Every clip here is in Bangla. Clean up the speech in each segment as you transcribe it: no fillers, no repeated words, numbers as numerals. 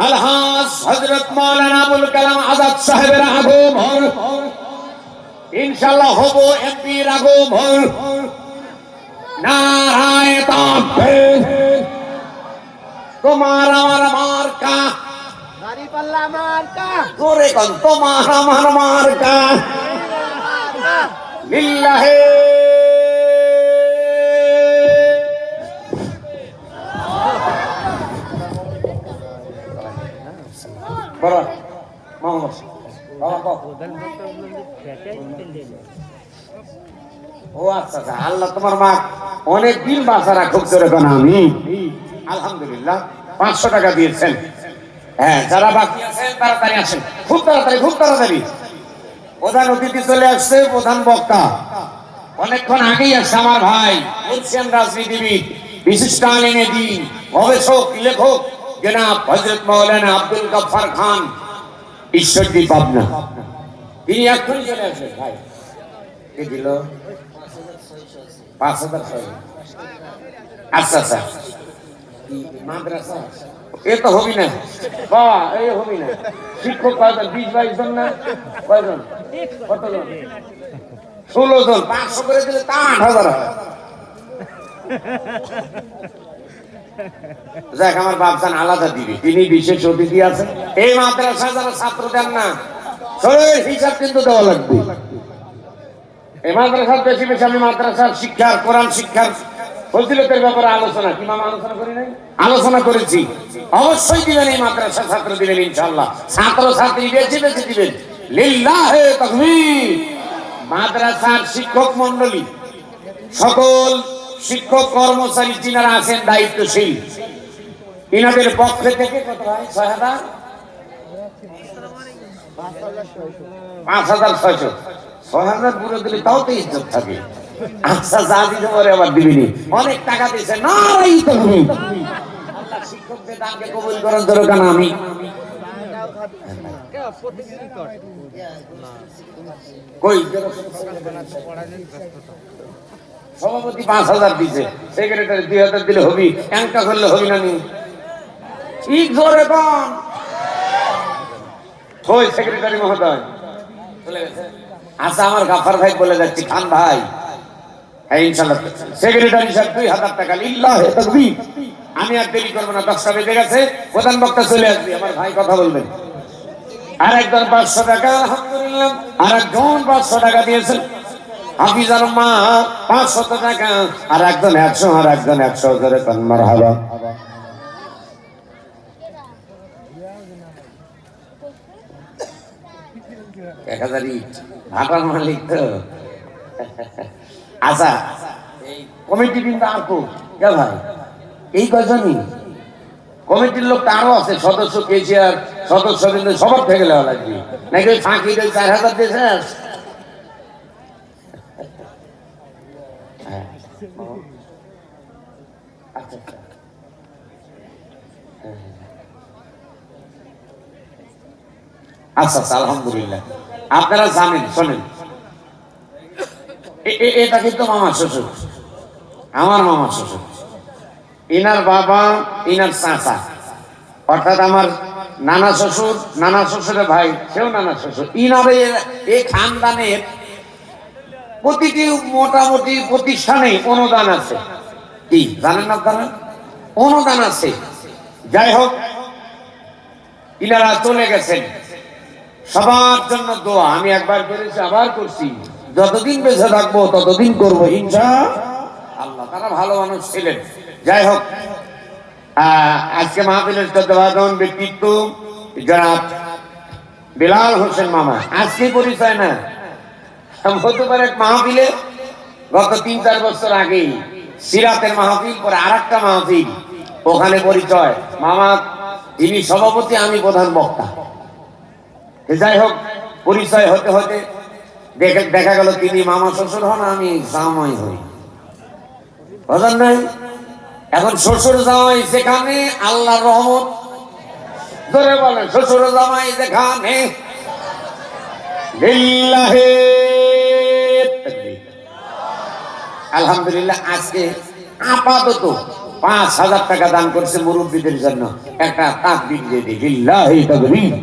আলহাজ হযরত মাওলানা আবুল কালাম আজাদ সাহেবের আগমন, ইনশাআল্লাহ হব এমপির আগমন। নারায়ে তাকবীর। তোমার আমার মার্কা দাঁড়িপাল্লা মার্কা, জোরে কোন তোমার আমার মার্কা লিল্লাহে বড় মোহাম্মদ বাবা কো। ও আচ্ছা আচ্ছা, আল্লাহ তোমার মা অনেক দিন বাঁচা রাখুক, জোরে কোন আমি আলহামদুলিল্লাহ। 500 টাকা দিয়েছেন। হ্যাঁ, যারা বাকি আছেন তাড়াতাড়ি আসেন, খুব তাড়াতাড়ি খুব তাড়াতাড়ি। প্রধান অতিথি চলে আসছে, প্রধান বক্তা অনেকক্ষণ আগেই আসছে আমার ভাই, বলছেন রাজনীতিবিদ, বিশিষ্ট আলেমে দ্বীন, গবেষক, লেখক জনাব হযরত মাওলানা আব্দুল গফফার খান ঈশ্বরদী পাবনা। তিনি এখনই চলে আসবেন। ভাই কে দিল? 5,600। আচ্ছা আচ্ছা, মাদ্রাসা এ তো হবি না বাবা, এই হবি না। শিক্ষক কয়জন? 20-22 জন না? কয়জন? কতজন? 16 জন। 500 করে দিলে তা 8,000 হয়। যাক, আমার বাপজান আলাদা দিবি, তিনি বিশেষ অতিথি আছেন। এই মাদ্রাসায় যারা ছাত্র দেন না, সবাই হিসাব কিন্তু দেওয়া লাগবে। এই মাদ্রাসার বেশি বেশি আমি মাদ্রাসার শিক্ষার, কোরআন শিক্ষার ফজিলতের ব্যাপারে আলোচনা, কি মামা আলোচনা করি নাই? আলোচনা করেছি। অবশ্যই দিবেন, এই মাদ্রাসা ছাত্র দিবেন ইনশাআল্লাহ। ছাত্র ছাত্রী বেশি বেশি দিবেন লিল্লাহে তাকবীর। মাদ্রাসার শিক্ষক মন্ডলী, সকল শিক্ষক কর্মচারী যিনারা আছেন দায়িত্বশীল, ইনাদের পক্ষ থেকে কত হয়? 6,000 5,600 6,000 পুরো দিলে তাও তো ইজ্জত থাকে। আচ্ছা, যা দিতে পারে আবার দিবিনি। অনেক টাকা দিয়েছে। নারাই তাকবীর। আল্লাহ শিক্ষকদের দানকে কবুল করার দরকার না আমি কই সভাপতি 5,000 দিছে, সেক্রেটারি 2,000 দিলে হবি, এঙ্কা করলে হবি না নি? ঠিক জোরে কম। ওই সেক্রেটারি মহোদয় চলে গেছে। আচ্ছা, আমার গাফার ভাই বলে যাচ্ছি, খান ভাই, হ্যাঁ ইনশাআল্লাহ সেক্রেটারি সাহেব 2,000 টাকা লিল্লাহে তাকবীর। আমি আর দেরি করবো না, 10টা বেজে গেছে, প্রধান বক্তা চলে আসবে, আমার ভাই কথা বলবেন। আর একজন 500 টাকা আলহামদুলিল্লাহ, আর একজন 500 টাকা দিয়েছেন হাফিজার মা 500 টাকা, আর একজন 100, আর একজন 100 ধরে কান মারহাবা। ভাটার মালিক তো। আচ্ছা, এই কমিটি কিন্তু আর কো কে ভাই? এই কয়জনই কমিটির লোক তো আরো আছে, সদস্য কেজিআর সদস্য কিন্তু সবার থেকে লেওয়া লাগবে নাকি? ওই ফাঁকি 4,000 দিয়েছে। আচ্ছা আচ্ছা, আলহামদুলিল্লাহ। আপনারা জানেন, শোনেন, এটা কিন্তু মামা শ্বশুর, আমার মামা শ্বশুর, ইনার বাবা, ইনার চাচা, অর্থাৎ আমার নানা শ্বশুর, নানা শ্বশুরের ভাই, সেও নানা শ্বশুর। ইনারে এই খানদানের প্রতিটি মোটামুটি প্রতিষ্ঠানে অনুদান আছে। কি জানেন না আপনারা? অনুদান আছে। যাই হোক, ইনারা চলে গেছেন, সবার জন্য দোয়া। আমি একবার করেছি, আবার করছি, যতদিন বেঁচে থাকবো ততদিন করবো ইনশাআল্লাহ। তারা ভালো মানুষ ছিলেন। যাই হোক, আজকে মাহফিলের তত্ত্বাবধান ব্যক্তিত্ব জনাব বিলাল হোসেন মামা। আজকে পরিচয় না, হতে পারে মাহফিলে গত 3-4 বছর আগেই সিরাতের মাহফিল, পরে আরেকটা মাহফিল, ওখানে পরিচয়। মামা তিনি সভাপতি, আমি প্রধান বক্তা। যাই হোক, পরিচয় হতে হতে দেখা গেল তিনি মামা শ্বশুর হন, আমি জামাই হই। বুঝলেন নাই? এখন শ্বশুর জামাই যেখানে, আল্লাহর রহমত, ধরে বলেন শ্বশুর জামাই যেখানে লিল্লাহে তাকবীর। আলহামদুলিল্লাহ। আজকে আপাতত 5,000 টাকা দান করছে মুরব্বীদের জন্য। একটা তাকবীর দিয়ে দিই, লিল্লাহি তাকবীর।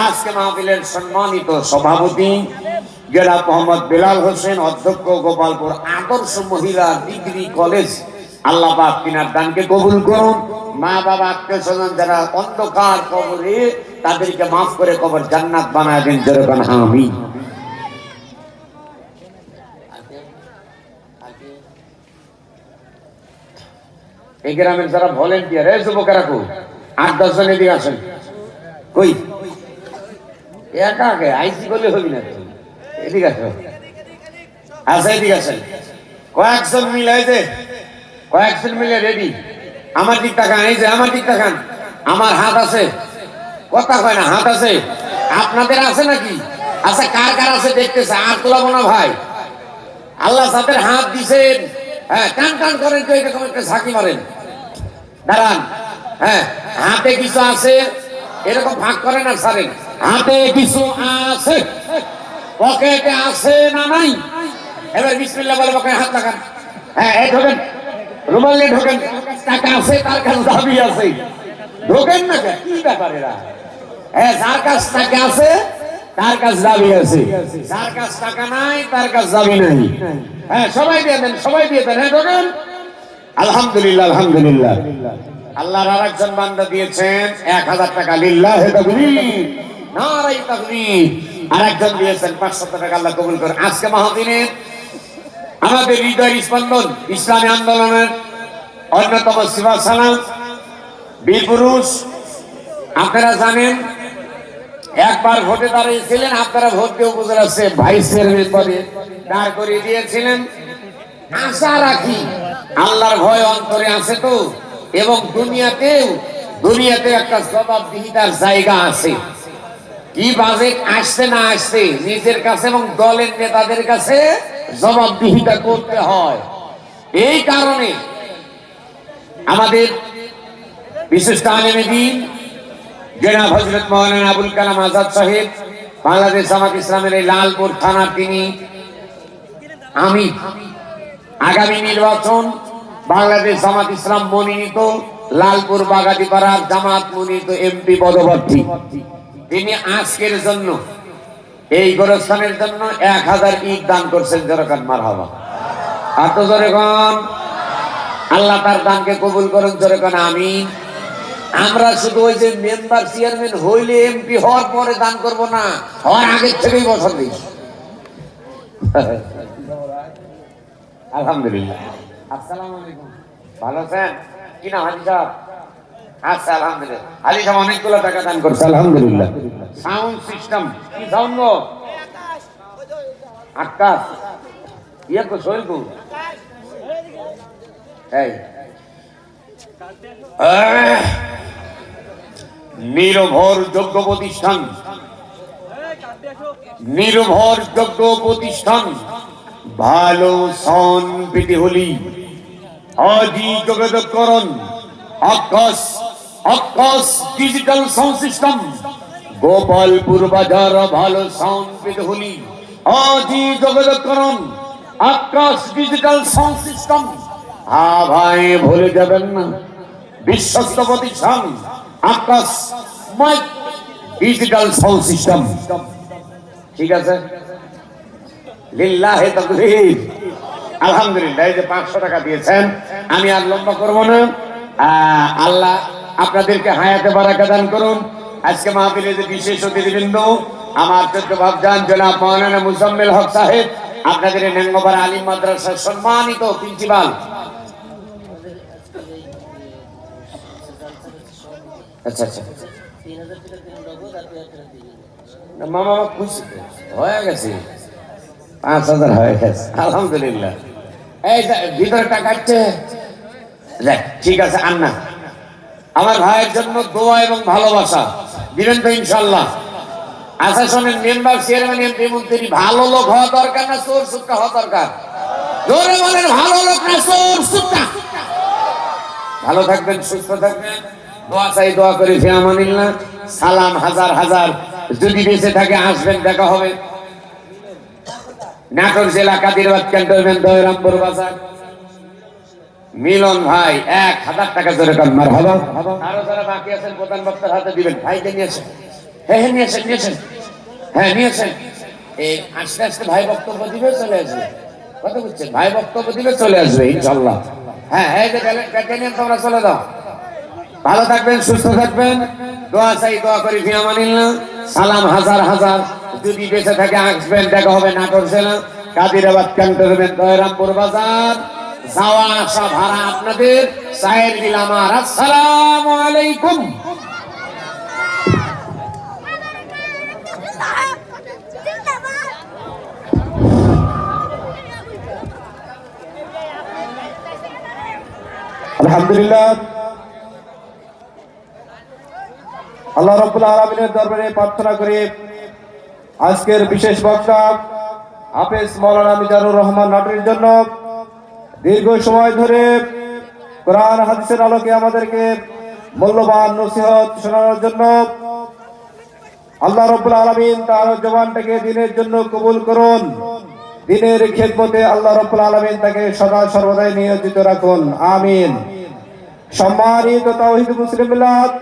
আজকে মাহফিলের সম্মানিত সভাপতি জনাব মোহাম্মদ বেলাল হোসেন, অধ্যক্ষ গোপালপুর আদর্শ মহিলা ডিগ্রি কলেজ, আল্লাহ পাক তিনার দানকে কবুল করুন। মা বাবা আত্মীয় স্বজন যারা অন্ধকার কবরে, তাদেরকে মাফ করে কবর জান্নাত বানায় দেন, যেরকম আমিন। এই গ্রামের যারা ভলেন্টিয়ার, এই যুবকেরা কই, 8-10 জন এদিকে আসেন। কই একা একা আইসি বলে হবি না, এদিকে আসো। আচ্ছা এদিকে আসেন, কয়েকজন মিলে, এই যে কয়েকজন মিলে রেডি। আমার দিক তাকান, এই যে আমার দিক তাকান, আমার হাত আছে, কথা কয় না, হাত আছে। আপনাদের আছে নাকি? আচ্ছা কার কার আছে দেখতেছে, আর তোলাবো না ভাই। আল্লাহ যাদের হাত দিছেন, হ্যাঁ টান টান করেন তো, এরকম একটা ঝাঁকি মারেন, দাঁড়ান। হ্যাঁ হাতে কিছু আছে, এরকম ভাগ করেন আর ছাড়েন। হাতে কিছু আছে, পকেটে আছে না নাই? এবার বিসমিল্লাহ বলে পকেটে হাত লাগান। হ্যাঁ এই ঢোকেন, রুমাল নিয়ে ঢোকেন। টাকা আছে, তার কাছে দাবি আছে, ঢোকেন না কেন? কি ব্যাপার এরা? হ্যাঁ যার কাছ টাকা আছে তার কাছে দাবি আছে, যার কাছ টাকা নাই তার কাছে দাবি নাই। হ্যাঁ সবাই দিয়ে দেন, সবাই দিয়ে দেন। হ্যাঁ ঢোকেন। আলহামদুলিল্লাহ, আলহামদুলিল্লাহ। আল্লাহর আরেকজন বান্দা দিয়েছেন 1000 টাকা, লিল্লাহি তাকবীর, নারায়ে তাকবীর। আরেকজন দিয়েছেন 500 টাকা, আল্লাহ কবুল করে। আজকে মাহফিলে আমাদের হৃদয়ের স্পন্দন ইসলামী আন্দোলনের অন্যতম সিফা সালাম বীর পুরুষ, আপনারা জানেন একবার ভোটে দাঁড়িয়েছিলেন, আপনারা ভোট দিয়ে উপজেলা ভাইস চেয়ারম্যান পদে দাঁড় করিয়ে দিয়েছিলেন। আশা রাখি আল্লাহর ভয় অন্তরে আছে তো, এবং দুনিয়াতে একটা জবাবদিহিতার জায়গা আছে। কি বাজেট আসছে না আসছে, নিজের কাছে এবং দলের নেতাদের কাছে জবাবদিহিতা করতে হয়। এই কারণে আমাদের বিশিষ্ট আলেম দ্বীন জনাব হযরত মাওলানা আবুল কালাম আজাদ সাহেব, বাংলাদেশ জামাত ইসলামের এই লালপুর থানার তিনি আমির। আগামী নির্বাচন বাংলাদেশ জামাত ইসলাম মনোনীত লালপুর বাগাতিপাড়ার জামাত মনোনীত এমপি পদপ্রার্থী। তিনি আজকের জন্য এই গোরস্থানের জন্য 1000 ইট দান করছেন, যেরকম মারহাবা। আর তো যেরকম আল্লাহ তার দানকে কবুল করুন, যেরকম আমিন। আমরা শুধু ওই যে মেম্বার চেয়ারম্যান হইলে এমপি হওয়ার পরে দান করব না, হওয়ার আগের থেকেই বছর দিই। আলহামদুলিল্লাহ। আসসালামু আলাইকুম, ভালো আছেন? কি না হাজি সাহেব? আচ্ছা আলহামদুলিল্লাহ। হাজি সাহেব অনেকগুলো টাকা দান করছে, আলহামদুলিল্লাহ। সাউন্ড সিস্টেম কি সাউন্ড গো? আকাশ ইয়ে কো সইলকু এই নির্ভরযোগ্য প্রতিষ্ঠান, নির্ভরযোগ্য প্রতিষ্ঠান ভালো সাউন্ড পেতে হলি আজই যোগাযোগ করুন। আকাশ ডিজিটাল সাউন্ড সিস্টেম, গোপালপুর বাজার। ভালো সাউন্ড পেতে হলি আজই যোগাযোগ করুন। আকাশ ডিজিটাল সাউন্ড সিস্টেম। হ্যাঁ ভাই ভুলে যাবেন না, বিশ্বস্ত প্রতিষ্ঠান আকাশ মাইক ডিজিটাল সাউন্ড সিস্টেম। ঠিক আছে, লিল্লাহি তাকবীর। আলহামদুলিল্লাহ। এই যে 500 টাকা দিয়েছেন, আমি আর লম্বা করবো না। আল্লাহ আপনাদেরকে হায়াতে বারাকা দান করুন। আজকে মাহফিলে যে বিশেষ অতিথিবৃন্দ, আমার চোদ্দ ভাবজান জনাব মাওলানা মুজাম্মেল হক সাহেব, আপনাদের নেঙ্গপাড়া আলিম মাদ্রাসার সম্মানিত প্রিন্সিপাল। আচ্ছা আচ্ছা মামা খুশি হয়ে গেছে, 5000 হয়ে গেছে, আলহামদুলিল্লাহ। এই ভিতরে টাকা আছে, ঠিক আছে। আন্না আমার ভাইয়ের জন্য দোয়া এবং ভালোবাসা দিবেন তো ইনশাল্লাহ। আশাসনের মেম্বার চেয়ারম্যান এমপি মন্ত্রী ভালো লোক হওয়া দরকার না চোর সুটকা হওয়া দরকার? জোরে বলেন, ভালো লোক না চোর সুটকা? ভালো থাকবেন, সুস্থ থাকবেন। দোয়া চাই, দোয়া করি ফি আমানিল্লাহ। সালাম হাজার হাজার, যদি বেঁচে থাকে আসবেন, দেখা হবে। নাটোর জেলা কাদিরবাদ ক্যান্টনমেন্ট দয়রামপুর বাজার মিলন ভাই 1000 টাকা জোরে কান মারহাবা। আরো যারা বাকি আছেন প্রধান বক্তার হাতে দিবেন। ভাইকে নিয়েছেন, হ্যাঁ নিয়েছেন। এই আস্তে আস্তে ভাই বক্তব্য দিবে, চলে আসবে। কথা বুঝছেন? ভাই বক্তব্য দিবে, চলে আসবে ইনশাল্লাহ। হ্যাঁ, এই যে ব্যাগে নিয়ে তোমরা চলে দাও। ভালো থাকবেন, সুস্থ থাকবেন। দোয়া চাই, দোয়া করি ফি আমানিল্লাহ। সালাম হাজার হাজার। যদি বেঁচে থাকে আসবেন, দেখা হবে নাটোর জেলা কাদিরাবাদ ক্যান্টনমেন্ট দয়রামপুর বাজার। যাওয়া আসা ভাড়া আপনাদের, চায়ের বিল আমার। আসসালামু আলাইকুম। আলহামদুলিল্লাহ, আল্লাহ রাব্বুল আলামিনের দরবারে প্রার্থনা করি আজকের বিশেষ বক্তা হাফেজ মাওলানা মিজানুর রহমান নাটোরের জন্য দীর্ঘ সময় ধরে কোরআন হাদিসের আলোকে আমাদেরকে মূল্যবান নসিহত শোনানোর জন্য আল্লাহ রাব্বুল আলামিন তার জবানটাকে দ্বীনের জন্য কবুল করুন। দ্বীনের খেদমতে আল্লাহ রাব্বুল আলামিন তাকে সদা সর্বদাই নিয়োজিত রাখুন, আমিন। সম্মানিত তাওহীদ মুসলিম মিল্লাত